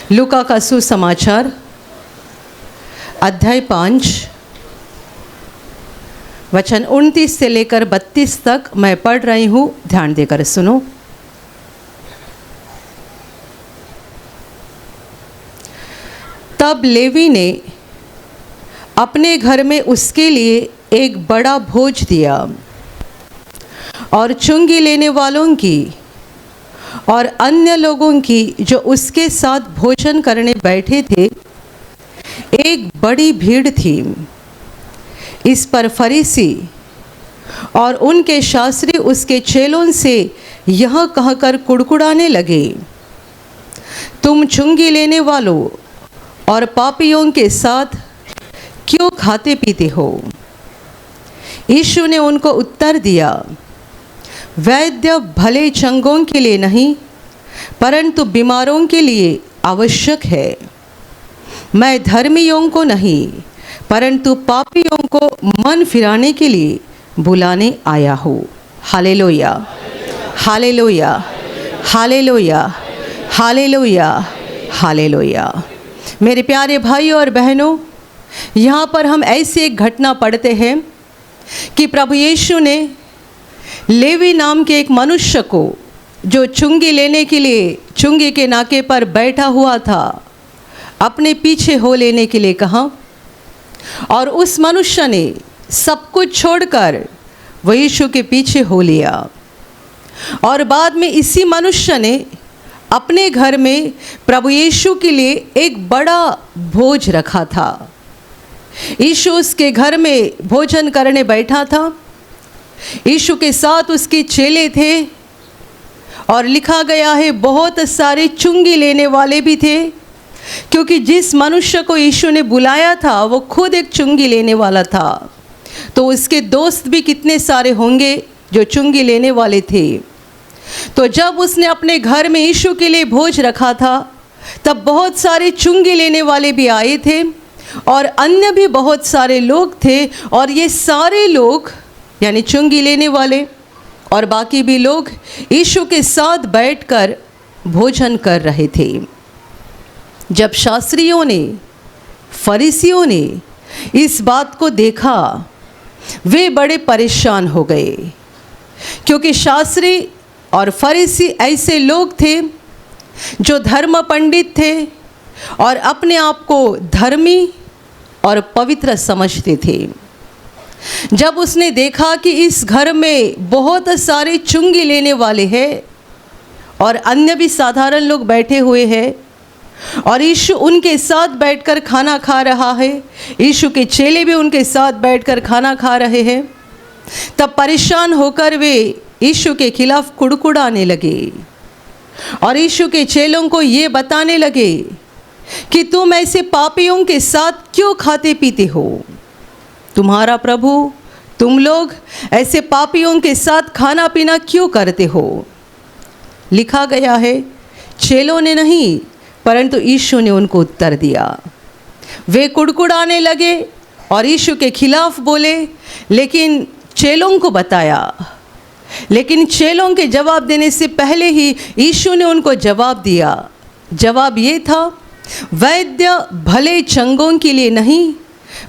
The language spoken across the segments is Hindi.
लूका का सुसमाचार अध्याय 5 वचन 29 से लेकर 32 तक मैं पढ़ रही हूँ, ध्यान देकर सुनो। तब लेवी ने अपने घर में उसके लिए एक बड़ा भोज दिया और चुंगी लेने वालों की और अन्य लोगों की जो उसके साथ भोजन करने बैठे थे एक बड़ी भीड़ थी। इस पर फरीसी और उनके शास्त्री उसके चेलों से यह कहकर कुड़कुड़ाने लगे, तुम चुंगी लेने वालों और पापियों के साथ क्यों खाते पीते हो? यीशु ने उनको उत्तर दिया, वैद्य भले चंगों के लिए नहीं परंतु बीमारों के लिए आवश्यक है। मैं धर्मियों को नहीं परंतु पापियों को मन फिराने के लिए बुलाने आया हूँ। Hallelujah, hallelujah, hallelujah, hallelujah, hallelujah. मेरे प्यारे भाइयों और बहनों, यहाँ पर हम ऐसी एक घटना पढ़ते हैं कि प्रभु यीशु ने लेवी नाम के एक मनुष्य को, जो चुंगी लेने के लिए चुंगी के नाके पर बैठा हुआ था, अपने पीछे हो लेने के लिए कहा और उस मनुष्य ने सब कुछ छोड़कर वह यीशु के पीछे हो लिया। और बाद में इसी मनुष्य ने अपने घर में प्रभु यीशु के लिए एक बड़ा भोज रखा था। यीशु उसके घर में भोजन करने बैठा था। यीशु के साथ उसके चेले थे और लिखा गया है बहुत सारे चुंगी लेने वाले भी थे, क्योंकि जिस मनुष्य को यीशु ने बुलाया था वो खुद एक चुंगी लेने वाला था। तो उसके दोस्त भी कितने सारे होंगे जो चुंगी लेने वाले थे। तो जब उसने अपने घर में यीशु के लिए भोज रखा था तब बहुत सारे चुंगी लेने वाले भी आए थे और अन्य भी बहुत सारे लोग थे। और ये सारे लोग यानी चुंगी लेने वाले और बाकी भी लोग यीशु के साथ बैठकर भोजन कर रहे थे। जब शास्त्रियों ने, फरीसियों ने इस बात को देखा, वे बड़े परेशान हो गए, क्योंकि शास्त्री और फरीसी ऐसे लोग थे जो धर्म पंडित थे और अपने आप को धर्मी और पवित्र समझते थे। जब उसने देखा कि इस घर में बहुत सारे चुंगी लेने वाले हैं और अन्य भी साधारण लोग बैठे हुए हैं और यीशु उनके साथ बैठकर खाना खा रहा है, यीशु के चेले भी उनके साथ बैठकर खाना खा रहे हैं, तब परेशान होकर वे यीशु के खिलाफ कुड़कुड़ाने लगे और यीशु के चेलों को ये बताने लगे कि तुम ऐसे पापियों के साथ क्यों खाते पीते हो? तुम्हारा प्रभु, तुम लोग ऐसे पापियों के साथ खाना पीना क्यों करते हो? लिखा गया है, चेलों ने नहीं परंतु यीशु ने उनको उत्तर दिया। वे कुड़कुड़ाने लगे और यीशु के खिलाफ बोले, लेकिन चेलों को बताया। लेकिन चेलों के जवाब देने से पहले ही यीशु ने उनको जवाब दिया। जवाब ये था, वैद्य भले चंगों के लिए नहीं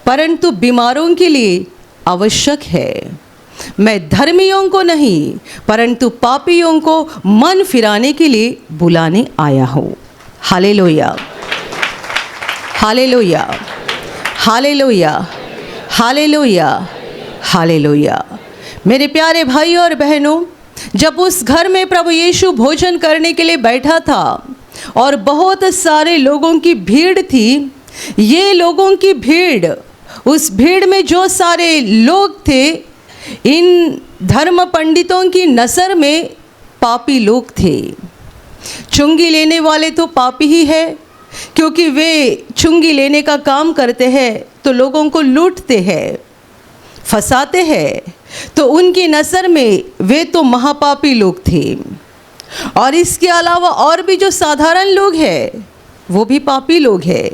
परंतु बीमारों के लिए आवश्यक है। मैं धर्मियों को नहीं परंतु पापियों को मन फिराने के लिए बुलाने आया हूँ। Hallelujah, hallelujah, hallelujah, hallelujah, hallelujah. मेरे प्यारे भाइयों और बहनों, जब उस घर में प्रभु यीशु भोजन करने के लिए बैठा था और बहुत सारे लोगों की भीड़ थी, ये लोगों की भीड़, उस भीड़ में जो सारे लोग थे, इन धर्म पंडितों की नज़र में पापी लोग थे। चुंगी लेने वाले तो पापी ही है, क्योंकि वे चुंगी लेने का काम करते हैं तो लोगों को लूटते हैं, फंसाते हैं, तो उनकी नज़र में वे तो महापापी लोग थे। और इसके अलावा और भी जो साधारण लोग हैं वो भी पापी लोग हैं।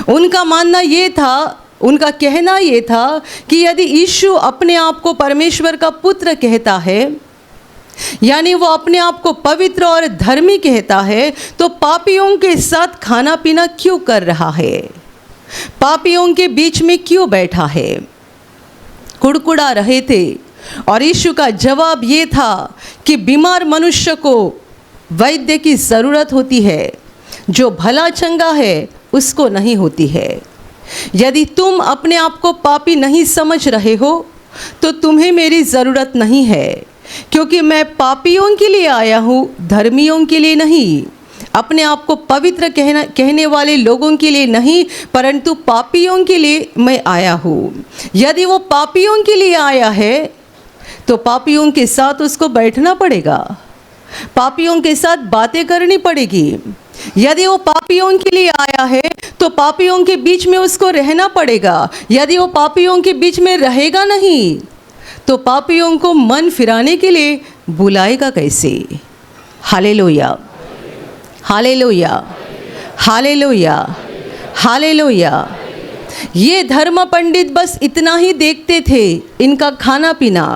उनका मानना ये था, उनका कहना ये था कि यदि यीशु अपने आप को परमेश्वर का पुत्र कहता है यानी वो अपने आप को पवित्र और धर्मी कहता है, तो पापियों के साथ खाना पीना क्यों कर रहा है? पापियों के बीच में क्यों बैठा है? कुड़कुड़ा रहे थे और यीशु का जवाब ये था कि बीमार मनुष्य को वैद्य की ज़रूरत होती है, जो भला चंगा है उसको नहीं होती है। यदि तुम अपने आप को पापी नहीं समझ रहे हो तो तुम्हें मेरी ज़रूरत नहीं है, क्योंकि मैं पापियों के लिए आया हूँ, धर्मियों के लिए नहीं। अपने आप को पवित्र कहने वाले लोगों के लिए नहीं, परंतु पापियों के लिए मैं आया हूँ। यदि वो पापियों के लिए आया है तो पापियों के साथ उसको बैठना पड़ेगा, पापियों के साथ बातें करनी पड़ेगी। यदि वो पापियों के लिए आया है तो पापियों के बीच में उसको रहना पड़ेगा। यदि वो पापियों के बीच में रहेगा नहीं तो पापियों को मन फिराने के लिए बुलाएगा कैसे? Hallelujah, hallelujah, hallelujah, hallelujah. ये धर्म पंडित बस इतना ही देखते थे, इनका खाना पीना।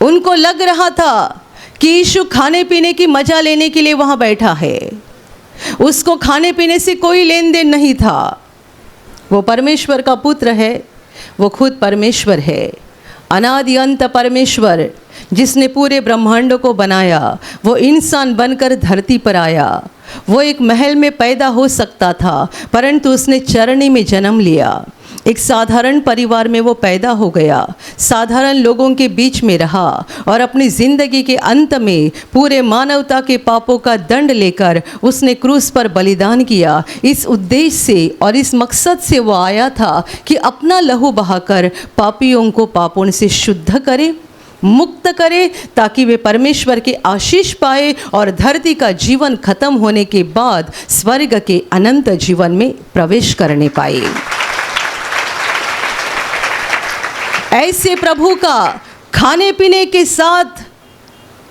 उनको लग रहा था कि यीशु खाने पीने की मजा लेने के लिए वहाँ बैठा है, उसको खाने पीने से कोई लेन देन नहीं था। वो परमेश्वर का पुत्र है, वो खुद परमेश्वर है, अनादि अंत परमेश्वर जिसने पूरे ब्रह्मांड को बनाया, वो इंसान बनकर धरती पर आया। वो एक महल में पैदा हो सकता था, परंतु उसने चरनी में जन्म लिया। एक साधारण परिवार में वो पैदा हो गया, साधारण लोगों के बीच में रहा और अपनी ज़िंदगी के अंत में पूरे मानवता के पापों का दंड लेकर उसने क्रूस पर बलिदान किया। इस उद्देश्य से और इस मकसद से वो आया था कि अपना लहू बहाकर पापियों को पापों से शुद्ध करे, मुक्त करे, ताकि वे परमेश्वर के आशीष पाए और धरती का जीवन खत्म होने के बाद स्वर्ग के अनंत जीवन में प्रवेश करने पाए। ऐसे प्रभु का खाने पीने के साथ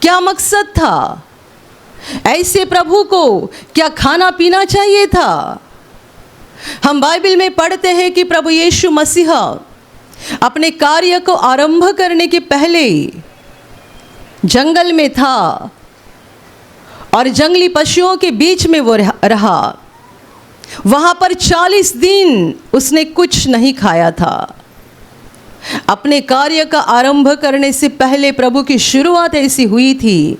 क्या मकसद था? ऐसे प्रभु को क्या खाना पीना चाहिए था? हम बाइबल में पढ़ते हैं कि प्रभु यीशु मसीह अपने कार्य को आरंभ करने के पहले जंगल में था और जंगली पशुओं के बीच में वो रहा। वहाँ पर 40 दिन उसने कुछ नहीं खाया था। अपने कार्य का आरंभ करने से पहले प्रभु की शुरुआत ऐसी हुई थी,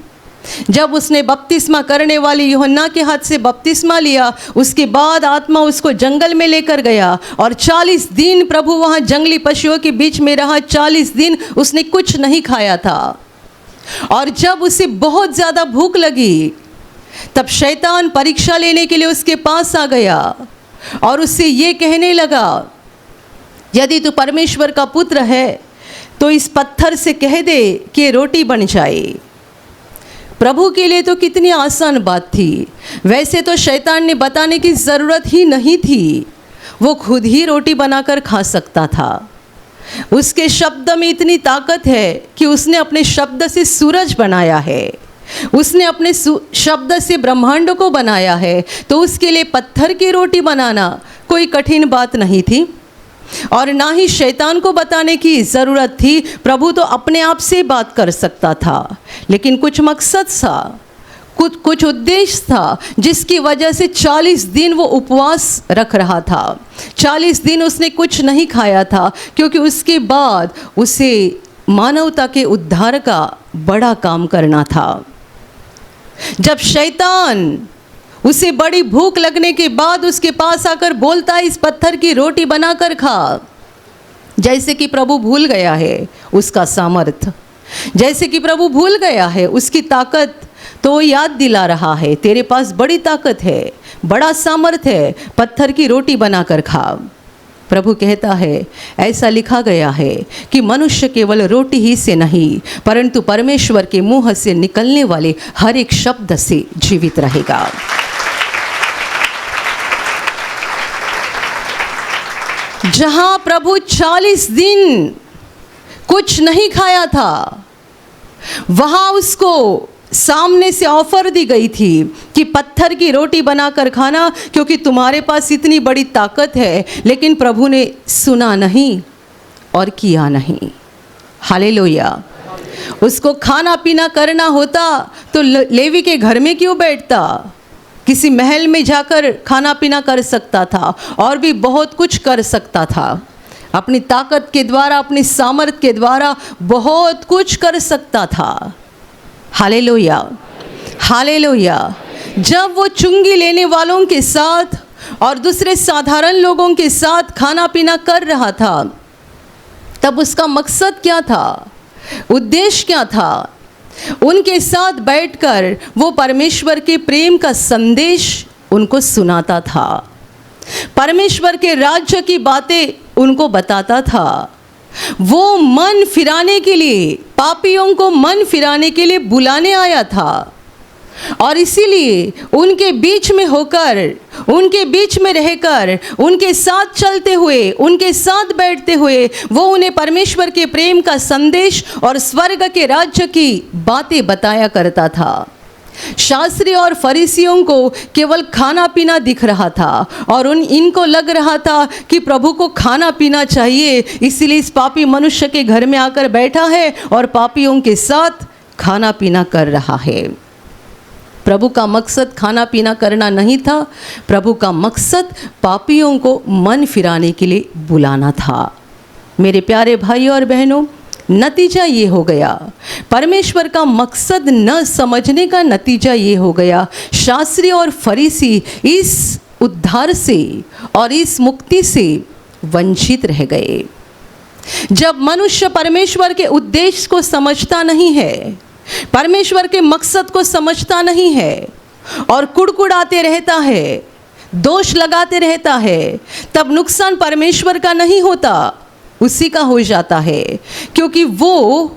जब उसने बपतिस्मा करने वाले यूहन्ना के हाथ से बपतिस्मा लिया। उसके बाद आत्मा उसको जंगल में लेकर गया और 40 दिन प्रभु वहाँ जंगली पशुओं के बीच में रहा। 40 दिन उसने कुछ नहीं खाया था और जब उसे बहुत ज़्यादा भूख लगी तब शैतान परीक्षा लेने के लिए उसके पास आ गया और उससे ये कहने लगा, यदि तू परमेश्वर का पुत्र है तो इस पत्थर से कह दे कि रोटी बन जाए। प्रभु के लिए तो कितनी आसान बात थी। वैसे तो शैतान ने बताने की ज़रूरत ही नहीं थी, वो खुद ही रोटी बनाकर खा सकता था। उसके शब्द में इतनी ताकत है कि उसने अपने शब्द से सूरज बनाया है, उसने अपने शब्द से ब्रह्मांड को बनाया है। तो उसके लिए पत्थर की रोटी बनाना कोई कठिन बात नहीं थी और ना ही शैतान को बताने की ज़रूरत थी। प्रभु तो अपने आप से बात कर सकता था, लेकिन कुछ मकसद था, कुछ उद्देश्य था, जिसकी वजह से 40 दिन वो उपवास रख रहा था। 40 दिन उसने कुछ नहीं खाया था, क्योंकि उसके बाद उसे मानवता के उद्धार का बड़ा काम करना था। जब शैतान उसे बड़ी भूख लगने के बाद उसके पास आकर बोलता है, इस पत्थर की रोटी बनाकर खा, जैसे कि प्रभु भूल गया है उसका सामर्थ्य, जैसे कि प्रभु भूल गया है उसकी ताकत, तो वो याद दिला रहा है, तेरे पास बड़ी ताकत है, बड़ा सामर्थ्य है, पत्थर की रोटी बनाकर खा। प्रभु कहता है, ऐसा लिखा गया है कि मनुष्य केवल रोटी ही से नहीं, परंतु परमेश्वर के मुंह से निकलने वाले हर एक शब्द से जीवित रहेगा। जहां प्रभु 40 दिन कुछ नहीं खाया था, वहां उसको सामने से ऑफर दी गई थी कि पत्थर की रोटी बनाकर खाना, क्योंकि तुम्हारे पास इतनी बड़ी ताकत है। लेकिन प्रभु ने सुना नहीं और किया नहीं। हालेलुया। उसको खाना पीना करना होता तो लेवी के घर में क्यों बैठता? किसी महल में जाकर खाना पीना कर सकता था और भी बहुत कुछ कर सकता था। अपनी ताकत के द्वारा, अपनी सामर्थ के द्वारा बहुत कुछ कर सकता था। Hallelujah, hallelujah. जब वो चुंगी लेने वालों के साथ और दूसरे साधारण लोगों के साथ खाना पीना कर रहा था, तब उसका मकसद क्या था? उद्देश्य क्या था? उनके साथ बैठकर वो परमेश्वर के प्रेम का संदेश उनको सुनाता था, परमेश्वर के राज्य की बातें उनको बताता था। वो मन फिराने के लिए, पापियों को मन फिराने के लिए बुलाने आया था और इसीलिए उनके बीच में होकर, उनके बीच में रहकर, उनके साथ चलते हुए, उनके साथ बैठते हुए वो उन्हें परमेश्वर के प्रेम का संदेश और स्वर्ग के राज्य की बातें बताया करता था। शास्त्री और फरीसियों को केवल खाना पीना दिख रहा था और इनको लग रहा था कि प्रभु को खाना पीना चाहिए, इसीलिए इस पापी मनुष्य के घर में आकर बैठा है और पापियों के साथ खाना पीना कर रहा है। प्रभु का मकसद खाना पीना करना नहीं था, प्रभु का मकसद पापियों को मन फिराने के लिए बुलाना था। मेरे प्यारे भाइयों और बहनों, नतीजा ये हो गया, परमेश्वर का मकसद न समझने का नतीजा ये हो गया, शास्त्री और फरीसी इस उद्धार से और इस मुक्ति से वंचित रह गए। जब मनुष्य परमेश्वर के उद्देश्य को समझता नहीं है, परमेश्वर के मकसद को समझता नहीं है और कुड़कुड़ाते रहता है, दोष लगाते रहता है, तब नुकसान परमेश्वर का नहीं होता, उसी का हो जाता है, क्योंकि वो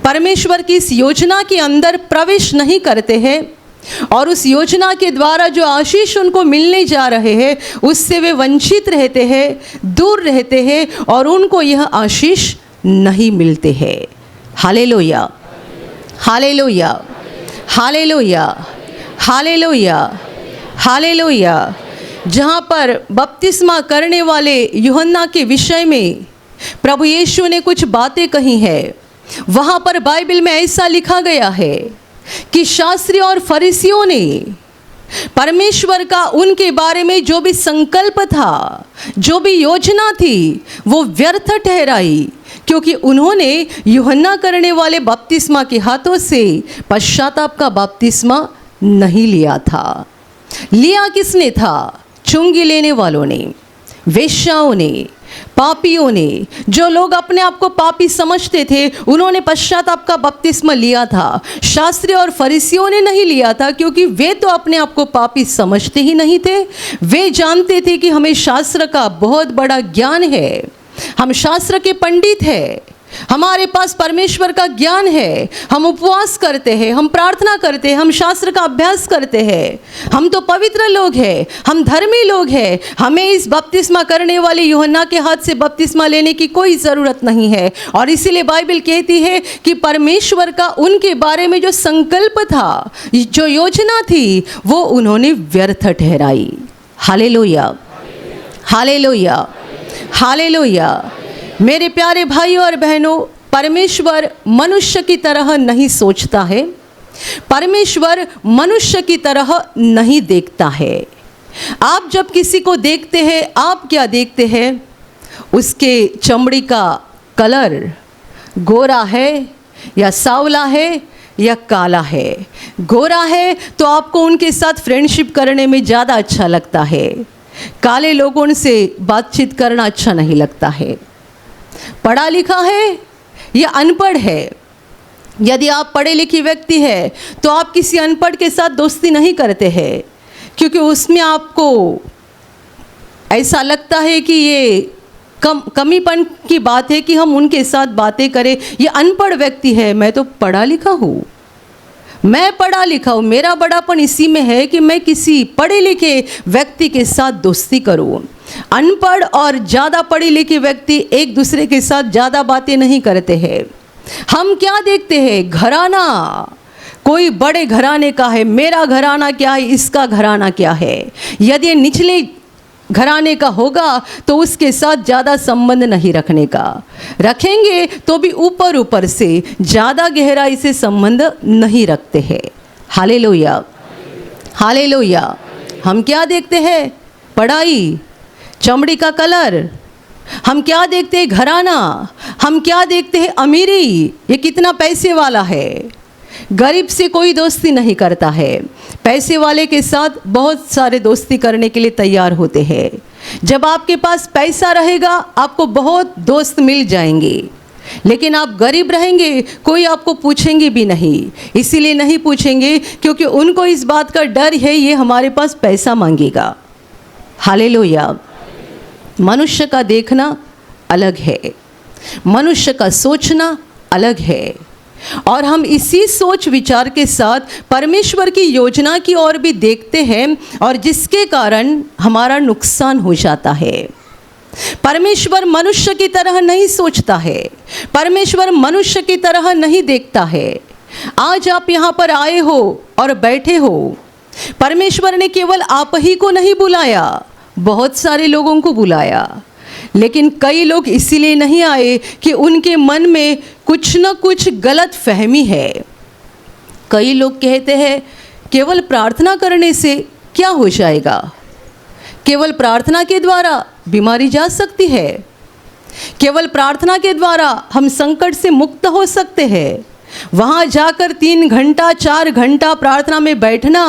परमेश्वर की इस योजना के अंदर प्रवेश नहीं करते हैं और उस योजना के द्वारा जो आशीष उनको मिलने जा रहे हैं उससे वे वंचित रहते हैं, दूर रहते हैं और उनको यह आशीष नहीं मिलते हैं। Hallelujah, hallelujah, hallelujah, hallelujah, hallelujah. जहाँ पर बपतिस्मा करने वाले यूहन्ना के विषय में प्रभु यीशु ने कुछ बातें कही है, वहाँ पर बाइबल में ऐसा लिखा गया है कि शास्त्री और फरीसियों ने परमेश्वर का उनके बारे में जो भी संकल्प था, जो भी योजना थी, वो व्यर्थ ठहराई, क्योंकि उन्होंने यूहन्ना करने वाले बपतिस्मा के हाथों से पश्चाताप का बपतिस्मा नहीं लिया था। लिया किसने था? चुंगी लेने वालों ने, वेश्याओं ने, पापियों ने। जो लोग अपने आप को पापी समझते थे उन्होंने पश्चाताप का बपतिस्मा लिया था। शास्त्री और फरीसियों ने नहीं लिया था, क्योंकि वे तो अपने आप को पापी समझते ही नहीं थे। वे जानते थे कि हमें शास्त्र का बहुत बड़ा ज्ञान है, हम शास्त्र के पंडित हैं, हमारे पास परमेश्वर का ज्ञान है, हम उपवास करते हैं, हम प्रार्थना करते हैं, हम शास्त्र का अभ्यास करते हैं, हम तो पवित्र लोग हैं, हम धर्मी लोग हैं, हमें इस बपतिस्मा करने वाले यूहन्ना के हाथ से बपतिस्मा लेने की कोई ज़रूरत नहीं है। और इसीलिए बाइबल कहती है कि परमेश्वर का उनके बारे में जो संकल्प था, जो योजना थी, वो उन्होंने व्यर्थ ठहराई। Hallelujah, hallelujah, hallelujah. मेरे प्यारे भाइयों और बहनों, परमेश्वर मनुष्य की तरह नहीं सोचता है, परमेश्वर मनुष्य की तरह नहीं देखता है। आप जब किसी को देखते हैं, आप क्या देखते हैं? उसके चमड़ी का कलर गोरा है या सांवला है या काला है? गोरा है तो आपको उनके साथ फ्रेंडशिप करने में ज़्यादा अच्छा लगता है, काले लोगों से बातचीत करना अच्छा नहीं लगता है। पढ़ा लिखा है या अनपढ़ है? यदि आप पढ़े लिखे व्यक्ति है तो आप किसी अनपढ़ के साथ दोस्ती नहीं करते हैं, क्योंकि उसमें आपको ऐसा लगता है कि ये कमीपन की बात है कि हम उनके साथ बातें करें। ये अनपढ़ व्यक्ति है, मैं तो पढ़ा लिखा हूँ, मैं पढ़ा लिखा हूँ, मेरा बड़ापन इसी में है कि मैं किसी पढ़े लिखे व्यक्ति के साथ दोस्ती करूँ। अनपढ़ और ज़्यादा पढ़े लिखे व्यक्ति एक दूसरे के साथ ज़्यादा बातें नहीं करते हैं। हम क्या देखते हैं? घराना, कोई बड़े घराने का है, मेरा घराना क्या है, इसका घराना क्या है। यदि निचले घराने का होगा तो उसके साथ ज़्यादा संबंध नहीं रखने का, रखेंगे तो भी ऊपर ऊपर से, ज़्यादा गहराई से संबंध नहीं रखते हैं। Hallelujah, hallelujah. हम क्या देखते हैं? पढ़ाई, चमड़ी का कलर। हम क्या देखते हैं? घराना। हम क्या देखते हैं? अमीरी, ये कितना पैसे वाला है। गरीब से कोई दोस्ती नहीं करता है, पैसे वाले के साथ बहुत सारे दोस्ती करने के लिए तैयार होते हैं। जब आपके पास पैसा रहेगा आपको बहुत दोस्त मिल जाएंगे, लेकिन आप गरीब रहेंगे कोई आपको पूछेंगे भी नहीं। इसीलिए नहीं पूछेंगे क्योंकि उनको इस बात का डर है ये हमारे पास पैसा मांगेगा। हालेलुया। मनुष्य का देखना अलग है, मनुष्य का सोचना अलग है, और हम इसी सोच विचार के साथ परमेश्वर की योजना की ओर भी देखते हैं, और जिसके कारण हमारा नुकसान हो जाता है। परमेश्वर मनुष्य की तरह नहीं सोचता है, परमेश्वर मनुष्य की तरह नहीं देखता है। आज आप यहाँ पर आए हो और बैठे हो, परमेश्वर ने केवल आप ही को नहीं बुलाया, बहुत सारे लोगों को बुलाया, लेकिन कई लोग इसीलिए नहीं आए कि उनके मन में कुछ न कुछ गलत फहमी है। कई लोग कहते हैं केवल प्रार्थना करने से क्या हो जाएगा, केवल प्रार्थना के द्वारा बीमारी जा सकती है, केवल प्रार्थना के द्वारा हम संकट से मुक्त हो सकते हैं। वहाँ जाकर 3 घंटा 4 घंटा प्रार्थना में बैठना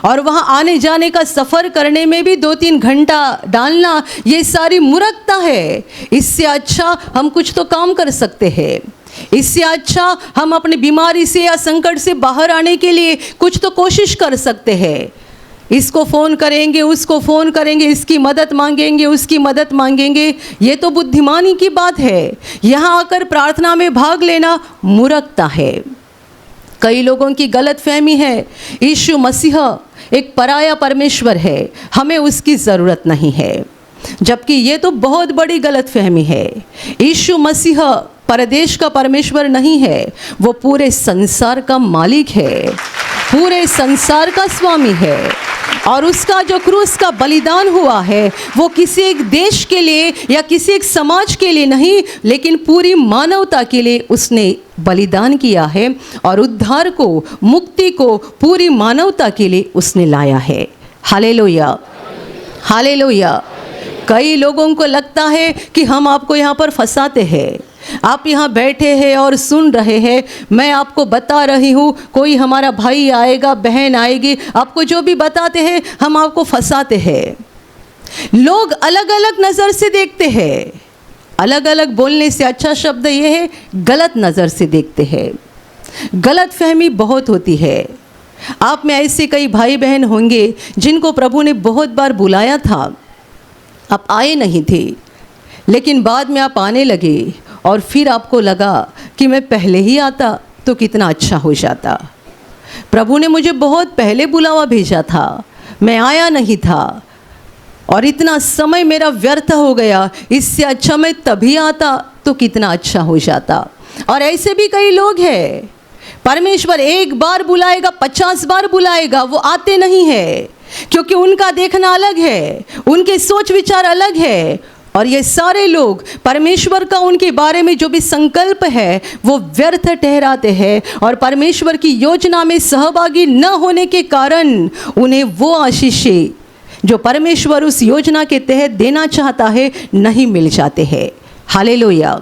और वहाँ आने जाने का सफ़र करने में भी 2-3 घंटा डालना, ये सारी मूर्खता है। इससे अच्छा हम कुछ तो काम कर सकते हैं, इससे अच्छा हम अपनी बीमारी से या संकट से बाहर आने के लिए कुछ तो कोशिश कर सकते हैं। इसको फ़ोन करेंगे, उसको फ़ोन करेंगे, इसकी मदद मांगेंगे, उसकी मदद मांगेंगे, ये तो बुद्धिमानी की बात है। यहाँ आकर प्रार्थना में भाग लेना मूर्खता है। कई लोगों की गलत फहमी है यीशु मसीह एक पराया परमेश्वर है, हमें उसकी ज़रूरत नहीं है, जबकि ये तो बहुत बड़ी गलत फहमी है। यीशु मसीह परदेश का परमेश्वर नहीं है, वो पूरे संसार का मालिक है, पूरे संसार का स्वामी है, और उसका जो क्रूस का बलिदान हुआ है वो किसी एक देश के लिए या किसी एक समाज के लिए नहीं, लेकिन पूरी मानवता के लिए उसने बलिदान किया है, और उद्धार को, मुक्ति को पूरी मानवता के लिए उसने लाया है। Hallelujah, hallelujah. कई लोगों को लगता है कि हम आपको यहाँ पर फंसाते हैं, आप यहाँ बैठे हैं और सुन रहे हैं, मैं आपको बता रही हूँ, कोई हमारा भाई आएगा, बहन आएगी, आपको जो भी बताते हैं हम आपको फंसाते हैं। लोग अलग अलग नज़र से देखते हैं, अलग अलग बोलने से अच्छा शब्द ये है गलत नज़र से देखते हैं। गलत फहमी बहुत होती है। आप में ऐसे कई भाई बहन होंगे जिनको प्रभु ने बहुत बार बुलाया था, आप आए नहीं थे, लेकिन बाद में आप आने लगे और फिर आपको लगा कि मैं पहले ही आता तो कितना अच्छा हो जाता। प्रभु ने मुझे बहुत पहले बुलावा भेजा था, मैं आया नहीं था और इतना समय मेरा व्यर्थ हो गया, इससे अच्छा मैं तभी आता तो कितना अच्छा हो जाता। और ऐसे भी कई लोग हैं, परमेश्वर एक बार बुलाएगा, 50 बार बुलाएगा, वो आते नहीं है, क्योंकि उनका देखना अलग है, उनके सोच विचार अलग है। और ये सारे लोग परमेश्वर का उनके बारे में जो भी संकल्प है वो व्यर्थ ठहराते हैं, और परमेश्वर की योजना में सहभागी न होने के कारण उन्हें वो आशीषें जो परमेश्वर उस योजना के तहत देना चाहता है नहीं मिल जाते हैं। Hallelujah,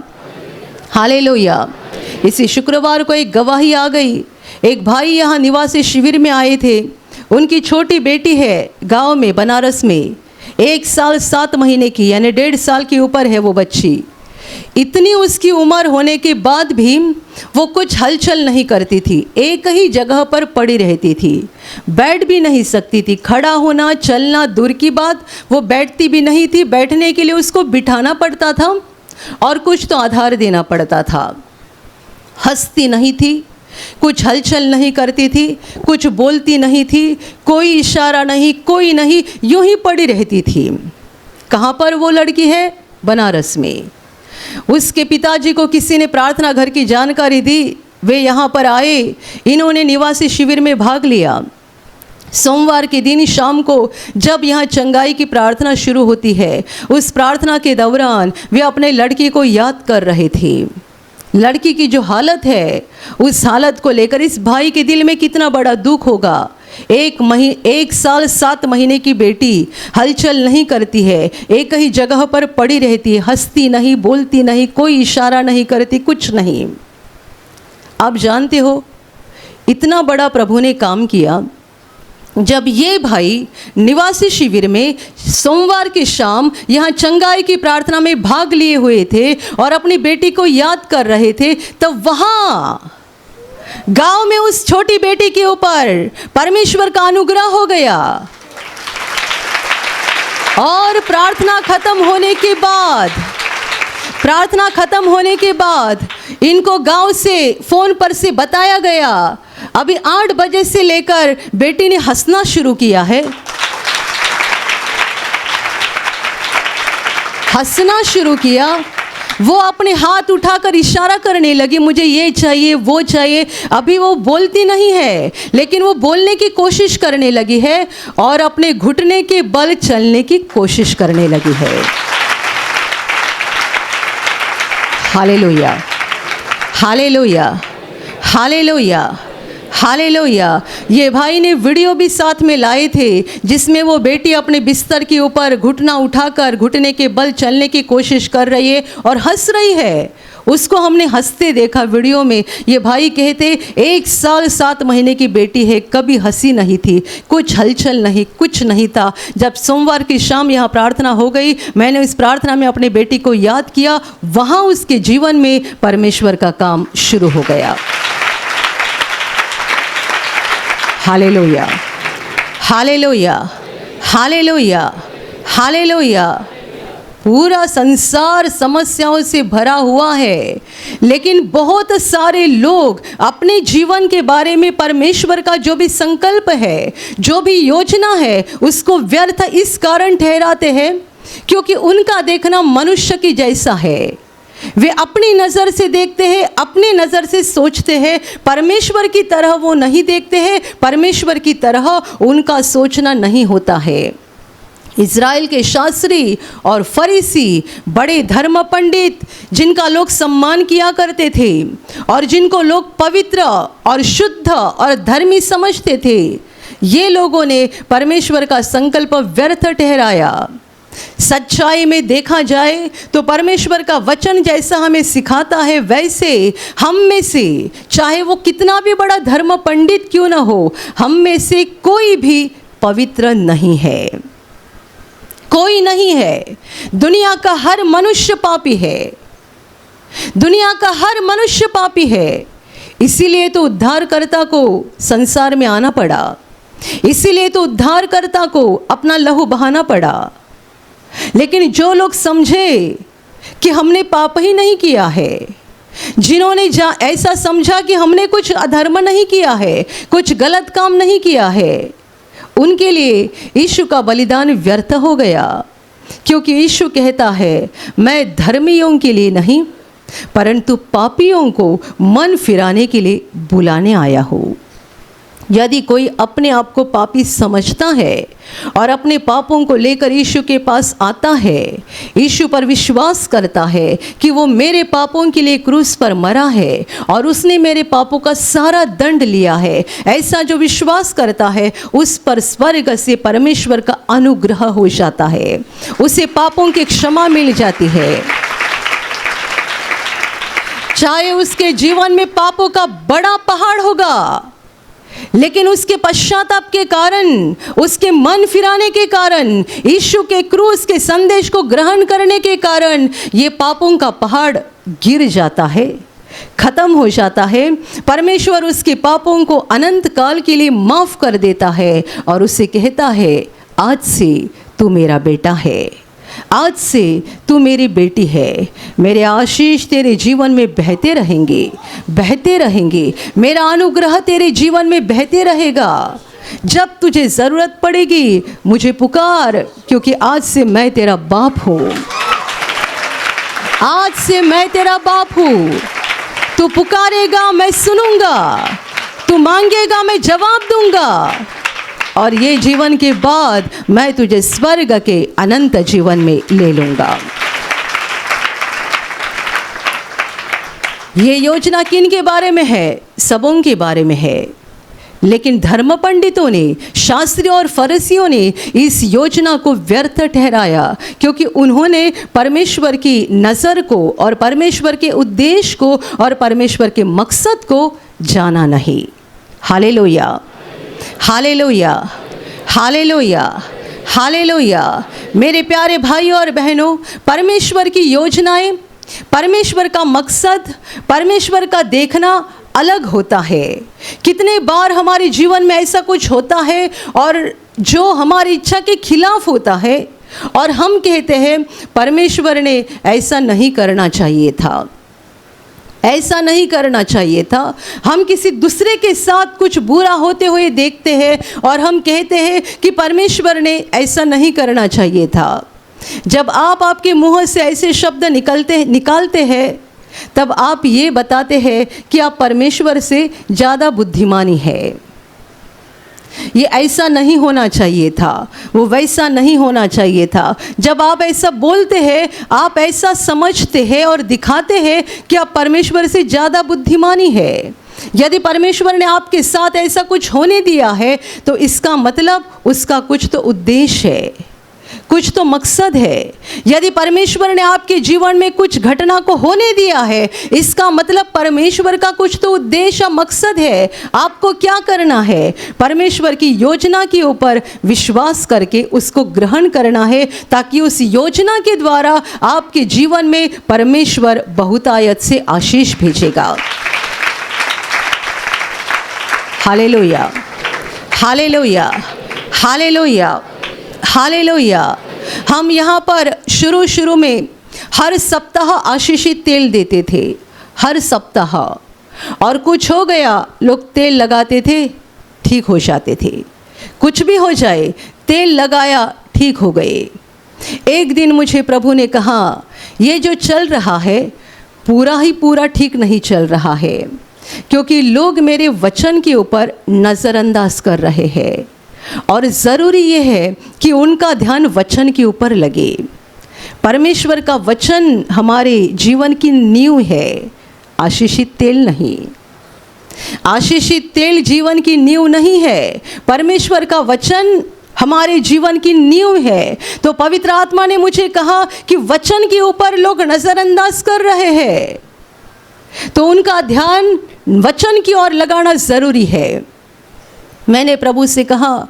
hallelujah. इसी शुक्रवार को एक गवाही आ गई। एक भाई यहाँ निवासी शिविर में आए थे, उनकी छोटी बेटी है गांव में, बनारस में, 1 साल 7 महीने की, यानी 1.5 साल के ऊपर है वो बच्ची। इतनी उसकी उम्र होने के बाद भी वो कुछ हलचल नहीं करती थी, एक ही जगह पर पड़ी रहती थी, बैठ भी नहीं सकती थी। खड़ा होना चलना दूर की बात, वो बैठती भी नहीं थी, बैठने के लिए उसको बिठाना पड़ता था और कुछ तो आधार देना पड़ता था। हंसती नहीं थी, कुछ हलचल नहीं करती थी, कुछ बोलती नहीं थी, कोई इशारा नहीं, कोई नहीं, यूं ही पड़ी रहती थी। कहाँ पर वो लड़की है? बनारस में। उसके पिताजी को किसी ने प्रार्थना घर की जानकारी दी, वे यहाँ पर आए, इन्होंने निवासी शिविर में भाग लिया। सोमवार के दिन शाम को जब यहाँ चंगाई की प्रार्थना शुरू होती है, उस प्रार्थना के दौरान वे अपने लड़की को याद कर रहे थे। लड़की की जो हालत है, उस हालत को लेकर इस भाई के दिल में कितना बड़ा दुख होगा। 1 साल 7 महीने की बेटी हलचल नहीं करती है, एक ही जगह पर पड़ी रहती है, हंसती नहीं, बोलती नहीं, कोई इशारा नहीं करती, कुछ नहीं। आप जानते हो, इतना बड़ा प्रभु ने काम किया। जब ये भाई निवासी शिविर में सोमवार की शाम यहाँ चंगाई की प्रार्थना में भाग लिए हुए थे और अपनी बेटी को याद कर रहे थे, तब वहाँ गांव में उस छोटी बेटी के ऊपर परमेश्वर का अनुग्रह हो गया। और प्रार्थना खत्म होने के बाद इनको गांव से फ़ोन पर से बताया गया, अभी 8 बजे से लेकर बेटी ने हंसना शुरू किया है। हंसना शुरू किया, वो अपने हाथ उठाकर इशारा करने लगी, मुझे ये चाहिए, वो चाहिए। अभी वो बोलती नहीं है, लेकिन वो बोलने की कोशिश करने लगी है और अपने घुटने के बल चलने की कोशिश करने लगी है। Hallelujah, hallelujah, hallelujah, hallelujah. ये भाई ने वीडियो भी साथ में लाए थे, जिसमें वो बेटी अपने बिस्तर के ऊपर घुटना उठाकर घुटने के बल चलने की कोशिश कर रही है और हंस रही है। उसको हमने हंसते देखा वीडियो में। ये भाई कहते 1 साल 7 महीने की बेटी है, कभी हंसी नहीं थी, कुछ हलचल नहीं, कुछ नहीं था। जब सोमवार की शाम यहाँ प्रार्थना हो गई, मैंने इस प्रार्थना में अपने बेटी को याद किया, वहाँ उसके जीवन में परमेश्वर का काम शुरू हो गया। Hallelujah, hallelujah, hallelujah, hallelujah. पूरा संसार समस्याओं से भरा हुआ है, लेकिन बहुत सारे लोग अपने जीवन के बारे में परमेश्वर का जो भी संकल्प है, जो भी योजना है, उसको व्यर्थ इस कारण ठहराते हैं क्योंकि उनका देखना मनुष्य की जैसा है। वे अपनी नज़र से देखते हैं, अपनी नज़र से सोचते हैं, परमेश्वर की तरह वो नहीं देखते हैं, परमेश्वर की तरह उनका सोचना नहीं होता है। इज़राइल के शास्त्री और फरीसी, बड़े धर्म पंडित, जिनका लोग सम्मान किया करते थे और जिनको लोग पवित्र और शुद्ध और धर्मी समझते थे, ये लोगों ने परमेश्वर का संकल्प व्यर्थ ठहराया। सच्चाई में देखा जाए तो परमेश्वर का वचन जैसा हमें सिखाता है, वैसे हम में से, चाहे वो कितना भी बड़ा धर्म पंडित क्यों ना हो, हम में से कोई भी पवित्र नहीं है, कोई नहीं है। दुनिया का हर मनुष्य पापी है, दुनिया का हर मनुष्य पापी है। इसीलिए तो उद्धारकर्ता को संसार में आना पड़ा, इसीलिए तो उद्धारकर्ता को अपना लहू बहाना पड़ा। लेकिन जो लोग समझे कि हमने पाप ही नहीं किया है, जिन्होंने ऐसा समझा कि हमने कुछ अधर्म नहीं किया है, कुछ गलत काम नहीं किया है, उनके लिए यीशु का बलिदान व्यर्थ हो गया। क्योंकि यीशु कहता है, मैं धर्मियों के लिए नहीं परंतु पापियों को मन फिराने के लिए बुलाने आया हूँ। यदि कोई अपने आप को पापी समझता है और अपने पापों को लेकर यीशु के पास आता है, यीशु पर विश्वास करता है कि वो मेरे पापों के लिए क्रूस पर मरा है और उसने मेरे पापों का सारा दंड लिया है, ऐसा जो विश्वास करता है, उस पर स्वर्ग से परमेश्वर का अनुग्रह हो जाता है, उसे पापों की क्षमा मिल जाती है। चाहे उसके जीवन में पापों का बड़ा पहाड़ होगा, लेकिन उसके पश्चाताप के कारण, उसके मन फिराने के कारण, यीशु के क्रूस के संदेश को ग्रहण करने के कारण ये पापों का पहाड़ गिर जाता है, खत्म हो जाता है। परमेश्वर उसके पापों को अनंत काल के लिए माफ कर देता है और उसे कहता है, आज से तू मेरा बेटा है, आज से तू मेरी बेटी है। मेरे आशीष तेरे जीवन में बहते रहेंगे, बहते रहेंगे। मेरा अनुग्रह तेरे जीवन में बहते रहेगा। जब तुझे ज़रूरत पड़ेगी मुझे पुकार, क्योंकि आज से मैं तेरा बाप हूँ, आज से मैं तेरा बाप हूँ। तू पुकारेगा मैं सुनूंगा, तू मांगेगा मैं जवाब दूंगा। और ये जीवन के बाद मैं तुझे स्वर्ग के अनंत जीवन में ले लूँगा। ये योजना किन के बारे में है? सबों के बारे में है। लेकिन धर्म पंडितों ने, शास्त्रियों और फरीसियों ने इस योजना को व्यर्थ ठहराया, क्योंकि उन्होंने परमेश्वर की नज़र को और परमेश्वर के उद्देश्य को और परमेश्वर के मकसद को जाना नहीं। Hallelujah, hallelujah, hallelujah, hallelujah. मेरे प्यारे भाइयों और बहनों, परमेश्वर की योजनाएं, परमेश्वर का मकसद, परमेश्वर का देखना अलग होता है। कितने बार हमारे जीवन में ऐसा कुछ होता है और जो हमारी इच्छा के खिलाफ होता है, और हम कहते हैं परमेश्वर ने ऐसा नहीं करना चाहिए था, ऐसा नहीं करना चाहिए था। हम किसी दूसरे के साथ कुछ बुरा होते हुए देखते हैं और हम कहते हैं कि परमेश्वर ने ऐसा नहीं करना चाहिए था। जब आप आपके मुंह से ऐसे शब्द निकालते हैं, तब आप ये बताते हैं कि आप परमेश्वर से ज़्यादा बुद्धिमानी है। ये ऐसा नहीं होना चाहिए था, वो वैसा नहीं होना चाहिए था। जब आप ऐसा बोलते हैं, आप ऐसा समझते हैं और दिखाते हैं कि आप परमेश्वर से ज़्यादा बुद्धिमानी है। यदि परमेश्वर ने आपके साथ ऐसा कुछ होने दिया है, तो इसका मतलब उसका कुछ तो उद्देश्य है, कुछ तो मकसद है। यदि परमेश्वर ने आपके जीवन में कुछ घटना को होने दिया है, इसका मतलब परमेश्वर का कुछ तो उद्देश्य, मकसद है। आपको क्या करना है? परमेश्वर की योजना के ऊपर विश्वास करके उसको ग्रहण करना है, ताकि उस योजना के द्वारा आपके जीवन में परमेश्वर बहुतायत से आशीष भेजेगा। Hallelujah, hallelujah, hallelujah, hallelujah. हम यहाँ पर शुरू में हर सप्ताह आशीषित तेल देते थे, हर सप्ताह, और कुछ हो गया, लोग तेल लगाते थे, ठीक हो जाते थे। कुछ भी हो जाए, तेल लगाया, ठीक हो गए। एक दिन मुझे प्रभु ने कहा, ये जो चल रहा है पूरा ही पूरा ठीक नहीं चल रहा है, क्योंकि लोग मेरे वचन के ऊपर नज़रअंदाज कर रहे हैं, और ज़रूरी ये है कि उनका ध्यान वचन के ऊपर लगे। परमेश्वर का वचन हमारे जीवन की नींव है, आशीषित तेल नहीं। आशीषित तेल जीवन की नींव नहीं है, परमेश्वर का वचन हमारे जीवन की नींव है। तो पवित्र आत्मा ने मुझे कहा कि वचन के ऊपर लोग नज़रअंदाज कर रहे हैं, तो उनका ध्यान वचन की ओर लगाना ज़रूरी है। मैंने प्रभु से कहा,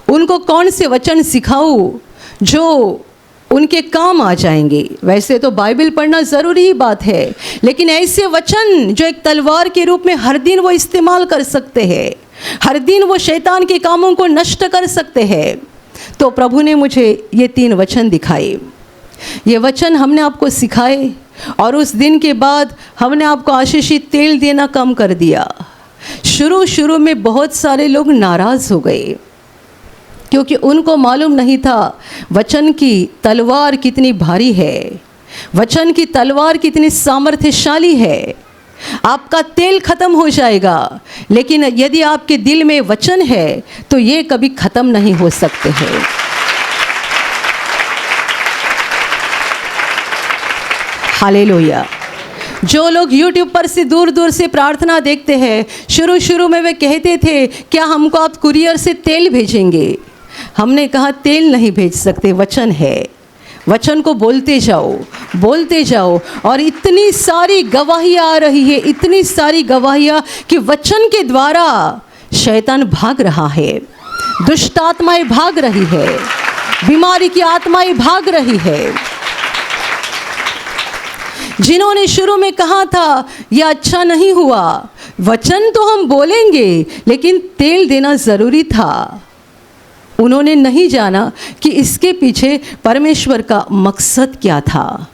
उनको कौन से वचन सिखाऊं जो उनके काम आ जाएंगे। वैसे तो बाइबल पढ़ना ज़रूरी ही बात है, लेकिन ऐसे वचन जो एक तलवार के रूप में हर दिन वो इस्तेमाल कर सकते हैं, हर दिन वो शैतान के कामों को नष्ट कर सकते हैं। तो प्रभु ने मुझे ये 3 वचन दिखाए। ये वचन हमने आपको सिखाए, और उस दिन के बाद हमने आपको आशीषित तेल देना कम कर दिया। शुरू में बहुत सारे लोग नाराज़ हो गए, क्योंकि उनको मालूम नहीं था वचन की तलवार कितनी भारी है, वचन की तलवार कितनी सामर्थ्यशाली है। आपका तेल खत्म हो जाएगा, लेकिन यदि आपके दिल में वचन है तो ये कभी खत्म नहीं हो सकते हैं। हालेलुया। जो लोग YouTube पर से दूर दूर से प्रार्थना देखते हैं, शुरू में वे कहते थे, क्या हमको आप कुरियर से तेल भेजेंगे? हमने कहा तेल नहीं भेज सकते, वचन है। वचन को बोलते जाओ, और इतनी सारी गवाहियाँ आ रही है, इतनी सारी गवाहियाँ कि वचन के द्वारा शैतान भाग रहा है, दुष्ट आत्माएं भाग रही है, बीमारी की आत्माएं भाग रही है। जिन्होंने शुरू में कहा था यह अच्छा नहीं हुआ, वचन तो हम बोलेंगे लेकिन तेल देना ज़रूरी था, उन्होंने नहीं जाना कि इसके पीछे परमेश्वर का मकसद क्या था,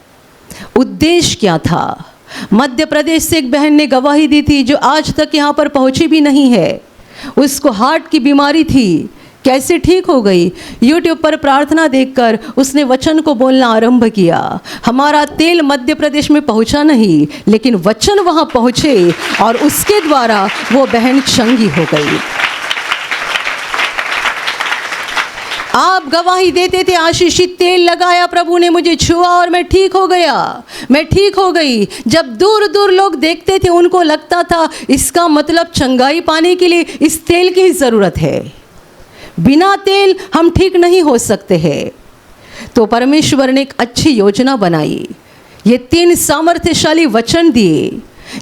उद्देश्य क्या था। मध्य प्रदेश से एक बहन ने गवाही दी थी, जो आज तक यहाँ पर पहुँची भी नहीं है। उसको हार्ट की बीमारी थी, कैसे ठीक हो गई? YouTube पर प्रार्थना देखकर उसने वचन को बोलना आरंभ किया। हमारा तेल मध्य प्रदेश में पहुंचा नहीं, लेकिन वचन वहां पहुंचे और उसके द्वारा वो बहन चंगी हो गई। आप गवाही देते थे, आशीषित तेल लगाया, प्रभु ने मुझे छुआ और मैं ठीक हो गया, मैं ठीक हो गई। जब दूर दूर लोग देखते थे उनको लगता था इसका मतलब चंगाई पाने के लिए इस तेल की ज़रूरत है, बिना तेल हम ठीक नहीं हो सकते हैं। तो परमेश्वर ने एक अच्छी योजना बनाई, ये 3 सामर्थ्यशाली वचन दिए,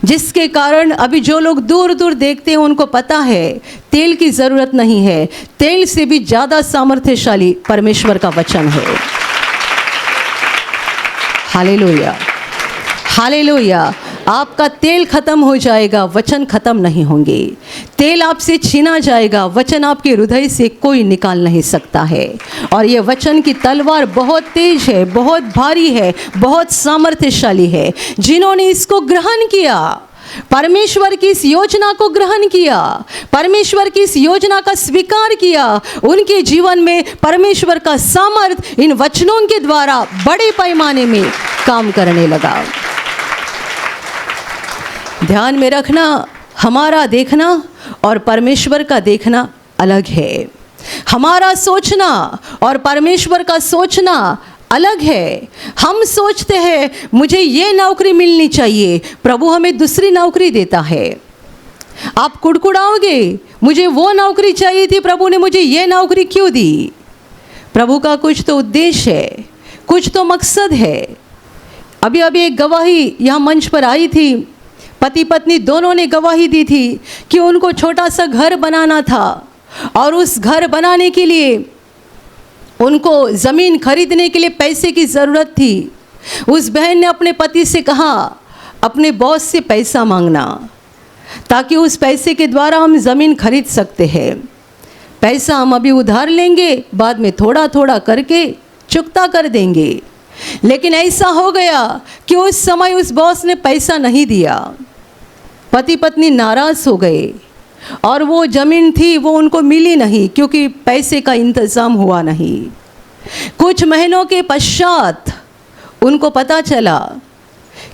जिसके कारण अभी जो लोग दूर दूर देखते हैं उनको पता है तेल की ज़रूरत नहीं है, तेल से भी ज़्यादा सामर्थ्यशाली परमेश्वर का वचन है। Hallelujah, hallelujah. आपका तेल खत्म हो जाएगा, वचन खत्म नहीं होंगे। तेल आपसे छीना जाएगा, वचन आपके हृदय से कोई निकाल नहीं सकता है। और ये वचन की तलवार बहुत तेज है, बहुत भारी है, बहुत सामर्थ्यशाली है। जिन्होंने इसको ग्रहण किया, परमेश्वर की इस योजना को ग्रहण किया, परमेश्वर की इस योजना का स्वीकार किया, उनके जीवन में परमेश्वर का सामर्थ इन वचनों के द्वारा बड़े पैमाने में काम करने लगा। ध्यान में रखना, हमारा देखना और परमेश्वर का देखना अलग है। हमारा सोचना और परमेश्वर का सोचना अलग है। हम सोचते हैं मुझे ये नौकरी मिलनी चाहिए, प्रभु हमें दूसरी नौकरी देता है। आप कुड़कुड़ाओगे, मुझे वो नौकरी चाहिए थी, प्रभु ने मुझे ये नौकरी क्यों दी? प्रभु का कुछ तो उद्देश्य है, कुछ तो मकसद है। अभी अभी एक गवाही यहाँ मंच पर आई थी, पति पत्नी दोनों ने गवाही दी थी कि उनको छोटा सा घर बनाना था और उस घर बनाने के लिए उनको ज़मीन खरीदने के लिए पैसे की ज़रूरत थी। उस बहन ने अपने पति से कहा अपने बॉस से पैसा मांगना, ताकि उस पैसे के द्वारा हम ज़मीन खरीद सकते हैं। पैसा हम अभी उधार लेंगे, बाद में थोड़ा थोड़ा करके चुकता कर देंगे। लेकिन ऐसा हो गया कि उस समय उस बॉस ने पैसा नहीं दिया। पति पत्नी नाराज़ हो गए और वो ज़मीन थी वो उनको मिली नहीं, क्योंकि पैसे का इंतज़ाम हुआ नहीं। कुछ महीनों के पश्चात उनको पता चला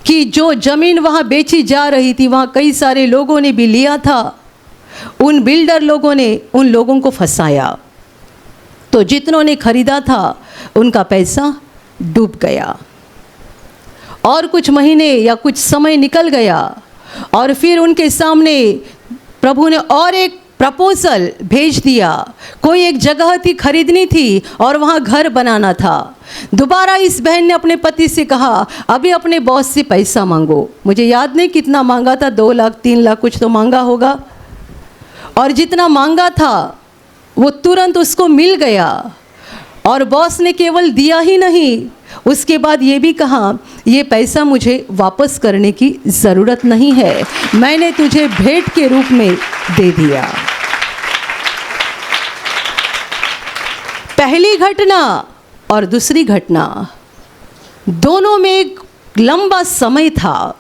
कि जो ज़मीन वहाँ बेची जा रही थी, वहाँ कई सारे लोगों ने भी लिया था। उन बिल्डर लोगों ने उन लोगों को फंसाया, तो जितनों ने खरीदा था उनका पैसा डूब गया। और कुछ महीने या कुछ समय निकल गया और फिर उनके सामने प्रभु ने और एक प्रपोजल भेज दिया। कोई एक जगह थी खरीदनी थी और वहाँ घर बनाना था। दोबारा इस बहन ने अपने पति से कहा अभी अपने बॉस से पैसा मांगो। मुझे याद नहीं कितना मांगा था, 2 लाख 3 लाख कुछ तो मांगा होगा। और जितना मांगा था वो तुरंत उसको मिल गया। और बॉस ने केवल दिया ही नहीं, उसके बाद ये भी कहा ये पैसा मुझे वापस करने की ज़रूरत नहीं है, मैंने तुझे भेंट के रूप में दे दिया। पहली घटना और दूसरी घटना दोनों में एक लंबा समय था।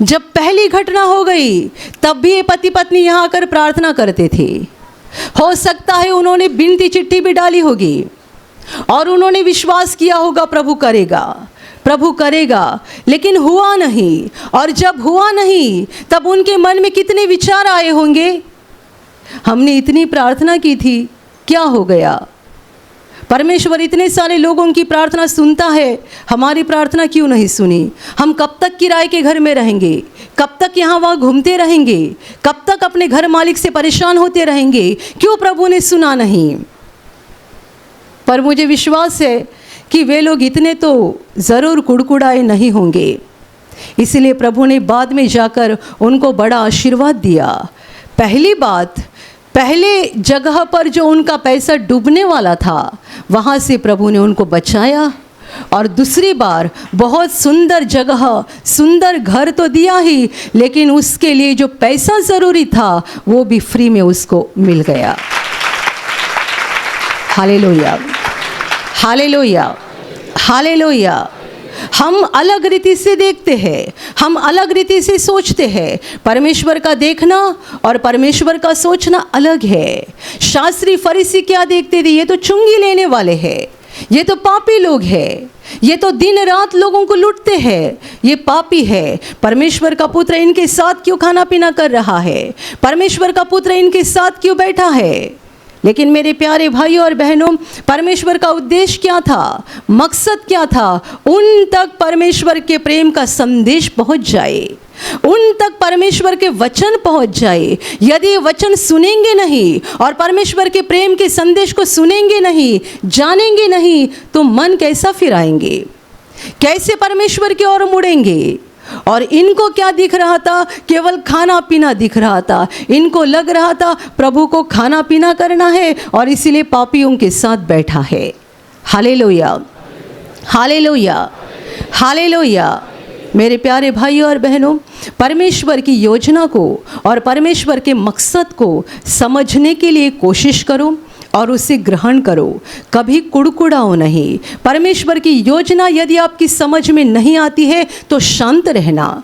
जब पहली घटना हो गई तब भी ये पति पत्नी यहाँ आकर प्रार्थना करते थे। हो सकता है उन्होंने विनती चिट्ठी भी डाली होगी और उन्होंने विश्वास किया होगा प्रभु करेगा, प्रभु करेगा, लेकिन हुआ नहीं। और जब हुआ नहीं तब उनके मन में कितने विचार आए होंगे, हमने इतनी प्रार्थना की थी, क्या हो गया? परमेश्वर इतने सारे लोगों की प्रार्थना सुनता है, हमारी प्रार्थना क्यों नहीं सुनी? हम कब तक किराए के घर में रहेंगे? कब तक यहाँ वहाँ घूमते रहेंगे? कब तक अपने घर मालिक से परेशान होते रहेंगे? क्यों प्रभु ने सुना नहीं? पर मुझे विश्वास है कि वे लोग इतने तो ज़रूर कुड़कुड़ाए नहीं होंगे। इसलिए प्रभु ने बाद में जाकर उनको बड़ा आशीर्वाद दिया। पहली बात, पहले जगह पर जो उनका पैसा डूबने वाला था वहाँ से प्रभु ने उनको बचाया। और दूसरी बार बहुत सुंदर जगह, सुंदर घर तो दिया ही, लेकिन उसके लिए जो पैसा ज़रूरी था वो भी फ्री में उसको मिल गया। Hallelujah, hallelujah, hallelujah. हम अलग रीति से देखते हैं, हम अलग रीति से सोचते हैं। परमेश्वर का देखना और परमेश्वर का सोचना अलग है। शास्त्री फरीसी क्या देखते थे? ये तो चुंगी लेने वाले हैं, ये तो पापी लोग हैं, ये तो दिन रात लोगों को लूटते हैं, ये पापी है। परमेश्वर का पुत्र इनके साथ क्यों खाना पीना कर रहा है? परमेश्वर का पुत्र इनके साथ क्यों बैठा है? लेकिन मेरे प्यारे भाइयों और बहनों, परमेश्वर का उद्देश्य क्या था, मकसद क्या था? उन तक परमेश्वर के प्रेम का संदेश पहुंच जाए, उन तक परमेश्वर के वचन पहुंच जाए। यदि वचन सुनेंगे नहीं और परमेश्वर के प्रेम के संदेश को सुनेंगे नहीं, जानेंगे नहीं, तो मन कैसा फिराएंगे, कैसे परमेश्वर की ओर मुड़ेंगे? और इनको क्या दिख रहा था? केवल खाना पीना दिख रहा था। इनको लग रहा था प्रभु को खाना पीना करना है और इसीलिए पापियों के साथ बैठा है। Hallelujah, hallelujah, hallelujah. मेरे प्यारे भाइयों और बहनों, परमेश्वर की योजना को और परमेश्वर के मकसद को समझने के लिए कोशिश करो और उसे ग्रहण करो। कभी कुड़कुड़ाओ नहीं। परमेश्वर की योजना यदि आपकी समझ में नहीं आती है तो शांत रहना,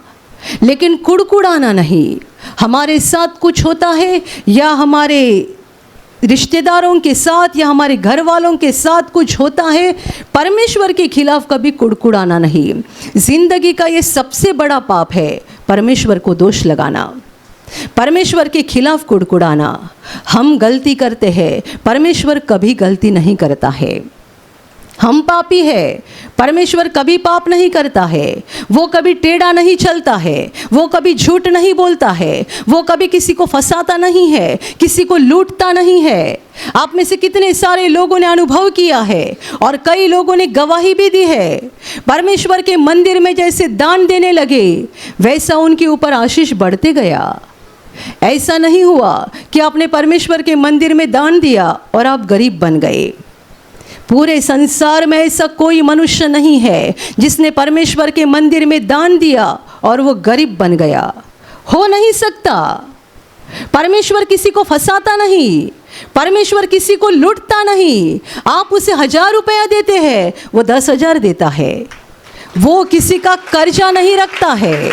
लेकिन कुड़कुड़ाना नहीं। हमारे साथ कुछ होता है या हमारे रिश्तेदारों के साथ या हमारे घर वालों के साथ कुछ होता है, परमेश्वर के खिलाफ कभी कुड़कुड़ाना नहीं। जिंदगी का ये सबसे बड़ा पाप है, परमेश्वर को दोष लगाना, परमेश्वर के खिलाफ कुड़कुड़ाना। हम गलती करते हैं, परमेश्वर कभी गलती नहीं करता है। हम पापी है, परमेश्वर कभी पाप नहीं करता है। वो कभी टेढ़ा नहीं चलता है, वो कभी झूठ नहीं बोलता है, वो कभी किसी को फंसाता नहीं है, किसी को लूटता नहीं है। आप में से कितने सारे लोगों ने अनुभव किया है और कई लोगों ने गवाही भी दी है। परमेश्वर के मंदिर में जैसे दान देने लगे, वैसा उनके ऊपर आशीष बढ़ते गया। ऐसा नहीं हुआ कि आपने परमेश्वर के मंदिर में दान दिया और आप गरीब बन गए। पूरे संसार में ऐसा कोई मनुष्य नहीं है जिसने परमेश्वर के मंदिर में दान दिया और वो गरीब बन गया। हो नहीं सकता। परमेश्वर किसी को फंसाता नहीं, परमेश्वर किसी को लूटता नहीं। आप उसे 1000 रुपया देते हैं, वो 10,000 देता है। वो किसी का कर्जा नहीं रखता है,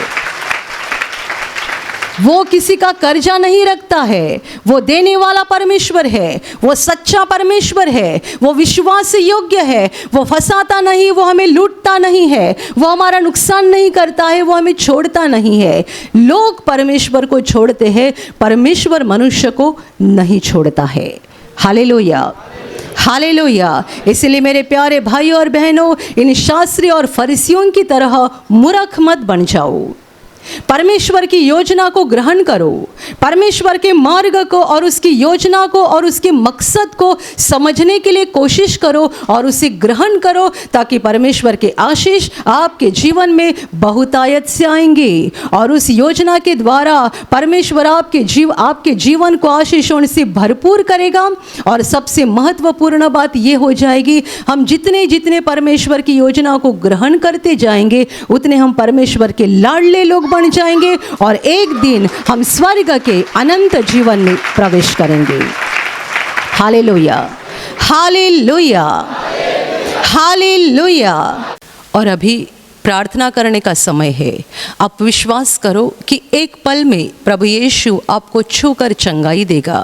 वो किसी का कर्जा नहीं रखता है। वो देने वाला परमेश्वर है, वो सच्चा परमेश्वर है, वो विश्वास योग्य है। वो फंसाता नहीं, वो हमें लूटता नहीं है, वो हमारा नुकसान नहीं करता है, वो हमें छोड़ता नहीं है। लोग परमेश्वर को छोड़ते हैं, परमेश्वर मनुष्य को नहीं छोड़ता है। Hallelujah, hallelujah. इसलिए मेरे प्यारे भाइयों और बहनों, इन शास्त्री और फरीसियों की तरह मूर्ख मत बन जाओ। परमेश्वर की योजना को ग्रहण करो, परमेश्वर के मार्ग को और उसकी योजना को और उसके मकसद को समझने के लिए कोशिश करो और उसे ग्रहण करो, ताकि परमेश्वर के आशीष आपके जीवन में बहुतायत से आएंगे। और उस योजना के द्वारा परमेश्वर आपके जीवन को आशीषों से भरपूर करेगा। और सबसे महत्वपूर्ण बात यह हो जाएगी, हम जितने जितने परमेश्वर की योजना को ग्रहण करते जाएंगे, उतने हम परमेश्वर के लाडले लोग बन जाएंगे और एक दिन हम स्वर्ग के अनंत जीवन में प्रवेश करेंगे। Hallelujah, hallelujah, hallelujah. और अभी प्रार्थना करने का समय है। आप विश्वास करो कि एक पल में प्रभु यीशु आपको छूकर चंगाई देगा।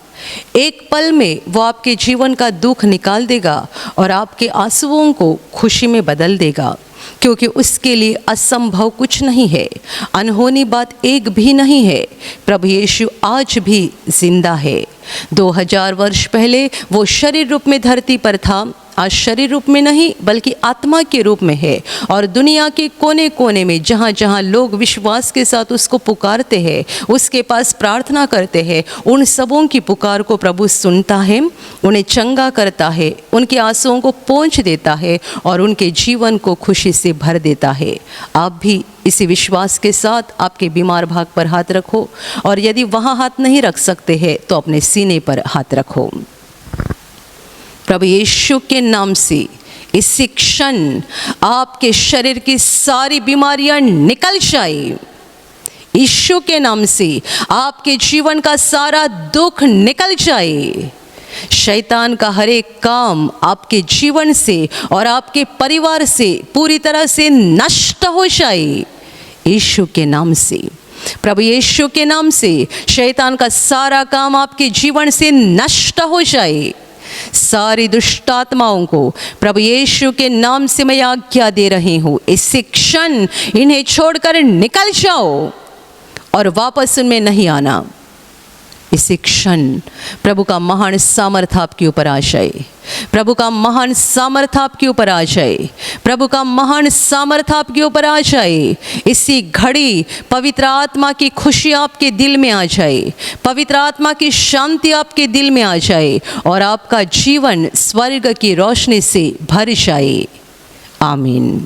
एक पल में वो आपके जीवन का दुख निकाल देगा और आपके आंसुओं को खुशी में बदल देगा, क्योंकि उसके लिए असंभव कुछ नहीं है, अनहोनी बात एक भी नहीं है। प्रभु यीशु आज भी जिंदा है। 2000 वर्ष पहले वो शरीर रूप में धरती पर था, आज शरीर रूप में नहीं बल्कि आत्मा के रूप में है। और दुनिया के कोने कोने में जहाँ जहाँ लोग विश्वास के साथ उसको पुकारते हैं, उसके पास प्रार्थना करते हैं, उन सबों की पुकार को प्रभु सुनता है, उन्हें चंगा करता है, उनके आंसुओं को पोंछ देता है और उनके जीवन को खुशी से भर देता है। आप भी इसी विश्वास के साथ आपके बीमार भाग पर हाथ रखो, और यदि वहाँ हाथ नहीं रख सकते हैं तो अपने सीने पर हाथ रखो। प्रभु यीशु के नाम से इसी क्षण आपके शरीर की सारी बीमारियां निकल जाए। यीशु के नाम से आपके जीवन का सारा दुख निकल जाए। शैतान का हर एक काम आपके जीवन से और आपके परिवार से पूरी तरह से नष्ट हो जाए। यीशु के नाम से, प्रभु यीशु के नाम से शैतान का सारा काम आपके जीवन से नष्ट हो जाए। सारी दुष्ट आत्माओं को प्रभु यीशु के नाम से मैं आज्ञा दे रही हूँ, इसी क्षण इन्हें छोड़कर निकल जाओ और वापस उनमें नहीं आना, इसी क्षण प्रभु का महान सामर्थ आपके ऊपर आ जाए। प्रभु का महान सामर्थ आपके ऊपर आ जाए। प्रभु का महान सामर्थ आपके ऊपर आ जाए। इसी घड़ी पवित्र आत्मा की खुशी आपके दिल में आ जाए। पवित्र आत्मा की शांति आपके दिल में आ जाए और आपका जीवन स्वर्ग की रोशनी से भर जाए। आमीन।